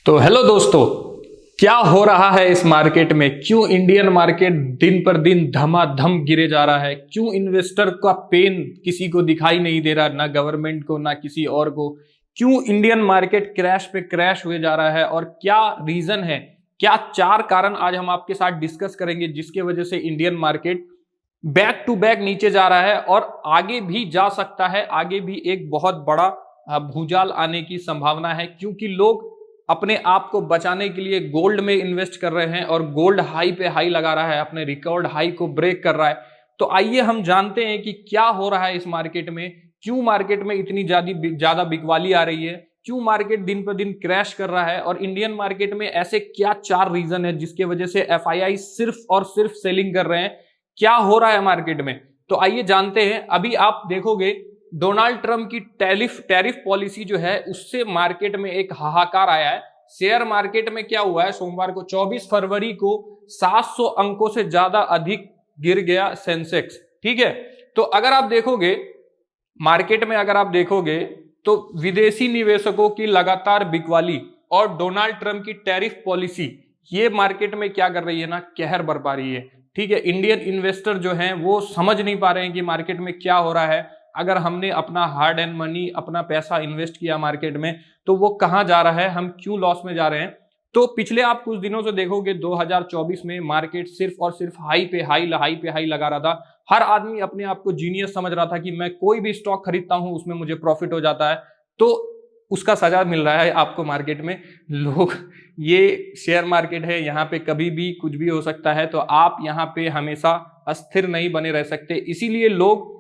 तो हेलो दोस्तों, क्या हो रहा है इस मार्केट में? क्यों इंडियन मार्केट दिन पर दिन धमाधम गिरे जा रहा है? क्यों इन्वेस्टर का पेन किसी को दिखाई नहीं दे रहा, ना गवर्नमेंट को ना किसी और को? क्यों इंडियन मार्केट क्रैश पे क्रैश हुए जा रहा है और क्या रीजन है? क्या चार कारण आज हम आपके साथ डिस्कस करेंगे जिसके वजह से Indian market back to back नीचे जा रहा है और आगे भी जा सकता है। आगे भी एक बहुत बड़ा भूचाल आने की संभावना है, क्योंकि लोग अपने आप को बचाने के लिए गोल्ड में इन्वेस्ट कर रहे हैं और गोल्ड हाई पे हाई लगा रहा है, अपने रिकॉर्ड हाई को ब्रेक कर रहा है। तो आइए हम जानते हैं कि क्या हो रहा है इस मार्केट में, क्यों मार्केट में इतनी ज्यादा बिकवाली आ रही है, क्यों मार्केट दिन पर दिन क्रैश कर रहा है और इंडियन मार्केट में ऐसे क्या चार रीजन है जिसके वजह से एफआईआई सिर्फ और सिर्फ सेलिंग कर रहे हैं। क्या हो रहा है मार्केट में, तो आइए जानते हैं। अभी आप देखोगे डोनाल्ड ट्रंप की टैरिफ पॉलिसी जो है उससे मार्केट में एक हाहाकार आया है। शेयर मार्केट में क्या हुआ है, सोमवार को 24 फरवरी को 700 अंकों से ज्यादा अधिक गिर गया सेंसेक्स। ठीक है, तो अगर आप देखोगे मार्केट में, अगर आप देखोगे तो विदेशी निवेशकों की लगातार बिकवाली और डोनाल्ड ट्रंप की टैरिफ पॉलिसी ये मार्केट में क्या कर रही है ना, कहर बरपा रही है। ठीक है, इंडियन इन्वेस्टर जो हैं वो समझ नहीं पा रहे हैं कि मार्केट में क्या हो रहा है। अगर हमने अपना हार्ड एंड मनी, अपना पैसा इन्वेस्ट किया मार्केट में, तो वो कहां जा रहा है, हम क्यों लॉस में जा रहे हैं। तो पिछले आप कुछ दिनों से देखोगे 2024 में मार्केट सिर्फ और सिर्फ हाई पे हाई लगा रहा था। हर आदमी अपने आप को जीनियस समझ रहा था कि मैं कोई भी स्टॉक खरीदता हूं उसमें मुझे प्रॉफिट हो जाता है। तो उसका सजा मिल रहा है आपको मार्केट में। लोग, ये शेयर मार्केट है, यहाँ पे कभी भी कुछ भी हो सकता है, तो आप यहाँ पे हमेशा अस्थिर नहीं बने रह सकते। इसीलिए लोग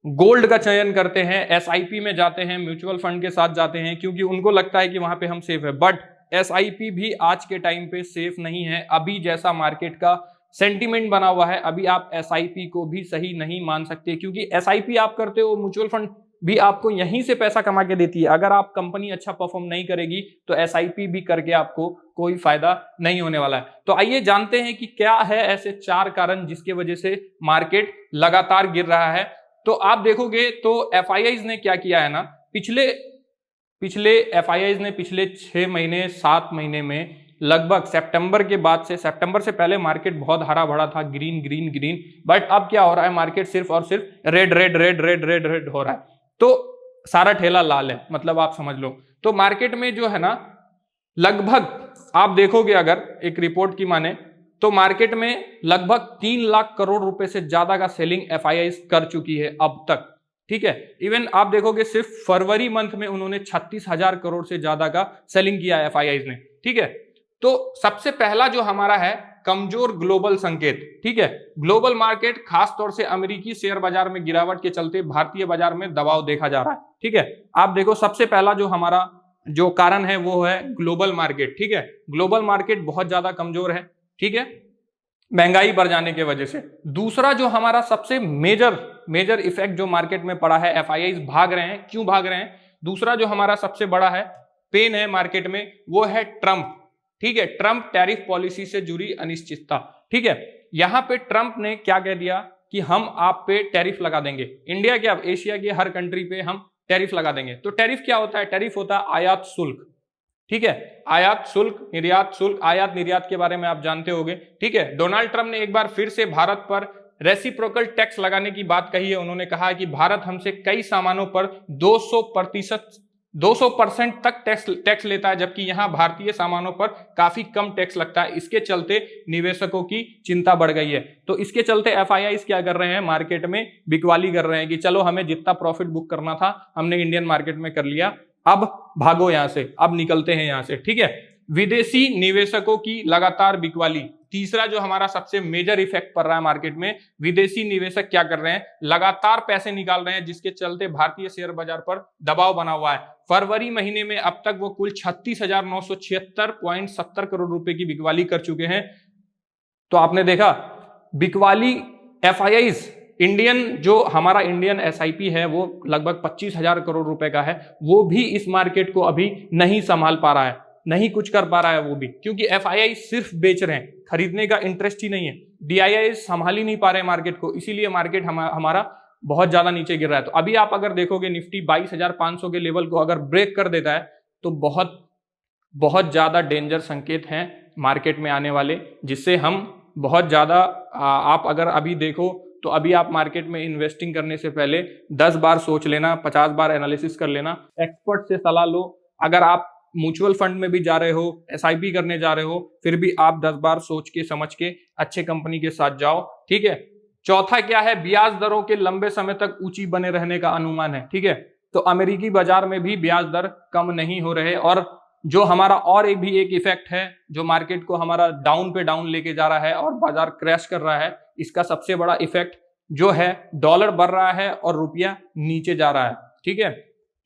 गोल्ड का चयन करते हैं, एसआईपी में जाते हैं, म्यूचुअल फंड के साथ जाते हैं, क्योंकि उनको लगता है कि वहां पे हम सेफ है। बट एसआईपी भी आज के टाइम पे सेफ नहीं है। अभी जैसा मार्केट का सेंटीमेंट बना हुआ है, अभी आप एसआईपी को भी सही नहीं मान सकते, क्योंकि एसआईपी आप करते हो, म्यूचुअल फंड भी आपको यहीं से पैसा कमा के देती है। अगर आप कंपनी अच्छा परफॉर्म नहीं करेगी तो एसआईपी भी करके आपको कोई फायदा नहीं होने वाला है। तो आइए जानते हैं कि क्या है ऐसे चार कारण जिसके वजह से मार्केट लगातार गिर रहा है। तो आप देखोगे तो एफआईआईज ने क्या किया है ना, पिछले एफआईआईज ने पिछले 6 महीने 7 महीने में लगभग सितंबर के बाद से, सितंबर से पहले मार्केट बहुत हरा भरा था, ग्रीन ग्रीन ग्रीन, बट अब क्या हो रहा है, मार्केट सिर्फ और सिर्फ red red red red red red हो रहा है। तो सारा ठेला लाल है, मतलब आप समझ लो। तो मार्केट में जो है ना, लगभग आप देखोगे अगर एक रिपोर्ट की माने तो मार्केट में लगभग 3 लाख करोड़ रुपए से ज्यादा का सेलिंग एफआईआई कर चुकी है अब तक। ठीक है, इवन आप देखोगे सिर्फ फरवरी मंथ में उन्होंने 36,000 करोड़ से ज्यादा का सेलिंग किया है एफआईआई ने। ठीक है, तो सबसे पहला जो हमारा है, कमजोर ग्लोबल संकेत। ठीक है, ग्लोबल मार्केट खासतौर से अमेरिकी शेयर बाजार में गिरावट के चलते भारतीय बाजार में दबाव देखा जा रहा है। ठीक है, आप देखो सबसे पहला जो हमारा जो कारण है वो है ग्लोबल मार्केट। ठीक है, ग्लोबल मार्केट बहुत ज्यादा कमजोर है। ठीक है, महंगाई बढ़ जाने की वजह से। दूसरा जो हमारा सबसे मेजर इफेक्ट जो मार्केट में पड़ा है, एफआईआई भाग रहे हैं, क्यों भाग रहे हैं, दूसरा जो हमारा सबसे बड़ा है पेन है मार्केट में, वो है ट्रंप। ठीक है, ट्रंप टैरिफ पॉलिसी से जुड़ी अनिश्चितता। ठीक है, यहां पे ट्रंप ने क्या कह दिया कि हम आप पे टैरिफ लगा देंगे, इंडिया के, अब एशिया के हर कंट्री पे हम टैरिफ लगा देंगे। तो टैरिफ क्या होता है, टैरिफ होता है आयात शुल्क। ठीक है, आयात शुल्क, निर्यात शुल्क, आयात निर्यात के बारे में आप जानते होंगे। ठीक है, डोनाल्ड ट्रंप ने एक बार फिर से भारत पर रेसिप्रोकल टैक्स लगाने की बात कही है। उन्होंने कहा है कि भारत हमसे कई सामानों पर 200% तक टैक्स लेता है, जबकि यहां भारतीय सामानों पर काफी कम टैक्स लगता है। इसके चलते निवेशकों की चिंता बढ़ गई है। तो इसके चलते एफआईआई क्या कर रहे हैं, मार्केट में बिकवाली कर रहे हैं कि चलो हमें जितना प्रॉफिट बुक करना था हमने इंडियन मार्केट में कर लिया, अब भागो यहां से, अब निकलते हैं यहां से। ठीक है, विदेशी निवेशकों की लगातार बिकवाली, तीसरा जो हमारा सबसे मेजर इफेक्ट पड़ रहा है मार्केट में। विदेशी निवेशक क्या कर रहे हैं, लगातार पैसे निकाल रहे हैं, जिसके चलते भारतीय शेयर बाजार पर दबाव बना हुआ है। फरवरी महीने में अब तक वो कुल 36,976.70 करोड़ रुपए की बिकवाली कर चुके हैं। तो आपने देखा बिकवाली, एफआईआई इंडियन, जो हमारा इंडियन एसआईपी है वो लगभग 25,000 करोड़ रुपए का है, वो भी इस मार्केट को अभी नहीं संभाल पा रहा है, नहीं कुछ कर पा रहा है वो भी, क्योंकि एफआईआई सिर्फ बेच रहे हैं, खरीदने का इंटरेस्ट ही नहीं है। डीआईआई संभाल ही नहीं पा रहे मार्केट को, इसीलिए मार्केट हमारा बहुत ज्यादा नीचे गिर रहा है। तो अभी आप अगर देखोगे निफ्टी 22,500 के लेवल को अगर ब्रेक कर देता है तो बहुत बहुत ज़्यादा डेंजर संकेत हैं मार्केट में आने वाले, जिससे हम बहुत ज़्यादा आप अगर अभी देखो तो अभी आप मार्केट में इन्वेस्टिंग करने से पहले 10 बार सोच लेना, 50 बार एनालिसिस कर लेना, एक्सपर्ट से सलाह लो। अगर आप म्यूचुअल फंड में भी जा रहे हो, एसआईपी करने जा रहे हो, फिर भी आप 10 बार सोच के समझ के अच्छे कंपनी के साथ जाओ, ठीक है। चौथा क्या है, ब्याज दरों के लंबे समय तक ऊंची बने रहने का अनुमान है, ठीक है। तो अमेरिकी बाजार में भी ब्याज दर कम नहीं हो रहे, और जो हमारा और भी एक इफेक्ट है जो मार्केट को हमारा डाउन पे डाउन लेके जा रहा है और बाजार क्रैश कर रहा है, इसका सबसे बड़ा इफेक्ट जो है डॉलर बढ़ रहा है और रुपया नीचे जा रहा है, ठीक है।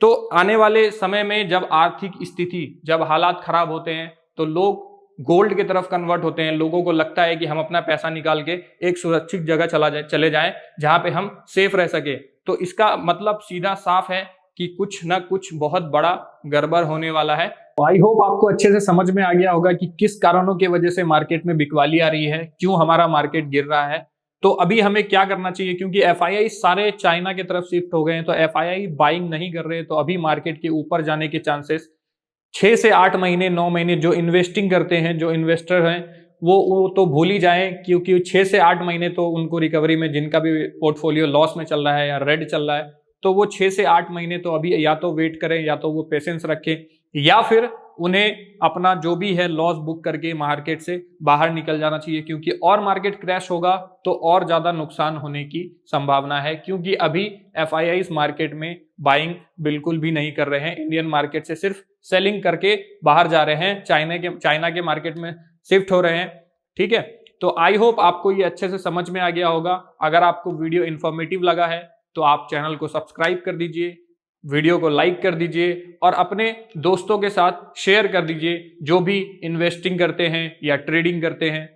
तो आने वाले समय में जब आर्थिक स्थिति, जब हालात खराब होते हैं तो लोग गोल्ड की तरफ कन्वर्ट होते हैं। लोगों को लगता है कि हम अपना पैसा निकाल के एक सुरक्षित जगह चले जाएं जहां पे हम सेफ रह सके। तो इसका मतलब सीधा साफ है कि कुछ ना कुछ बहुत बड़ा गड़बड़ होने वाला है। आई होप आपको अच्छे से समझ में आ गया होगा कि किस कारणों की वजह से मार्केट में बिकवाली आ रही है, क्यों हमारा मार्केट गिर रहा है। तो अभी हमें क्या करना चाहिए, क्योंकि एफआईआई सारे चाइना की तरफ शिफ्ट हो गए हैं, तो एफआईआई बाइंग नहीं कर रहे, तो अभी मार्केट के ऊपर जाने के चांसेस 6 से 8 महीने 9 महीने जो इन्वेस्टिंग करते हैं, जो इन्वेस्टर हैं, वो तो भूल ही जाएं, क्योंकि 6 से 8 महीने तो उनको रिकवरी में, जिनका भी पोर्टफोलियो लॉस में चल रहा है या रेड चल रहा है, तो वो 6 से 8 महीने तो अभी या तो वेट करें, या तो वो पेशेंस रखें, या फिर उन्हें अपना जो भी है लॉस बुक करके मार्केट से बाहर निकल जाना चाहिए, क्योंकि और मार्केट क्रैश होगा तो और ज्यादा नुकसान होने की संभावना है। क्योंकि अभी एफआईआई मार्केट में बाइंग बिल्कुल भी नहीं कर रहे हैं, इंडियन मार्केट से सिर्फ सेलिंग करके बाहर जा रहे हैं, चाइना के मार्केट में शिफ्ट हो रहे हैं, ठीक है। तो आई होप आपको ये अच्छे से समझ में आ गया होगा। अगर आपको वीडियो इंफॉर्मेटिव लगा है तो आप चैनल को सब्सक्राइब कर दीजिए, वीडियो को लाइक कर दीजिए और अपने दोस्तों के साथ शेयर कर दीजिए जो भी इन्वेस्टिंग करते हैं या ट्रेडिंग करते हैं।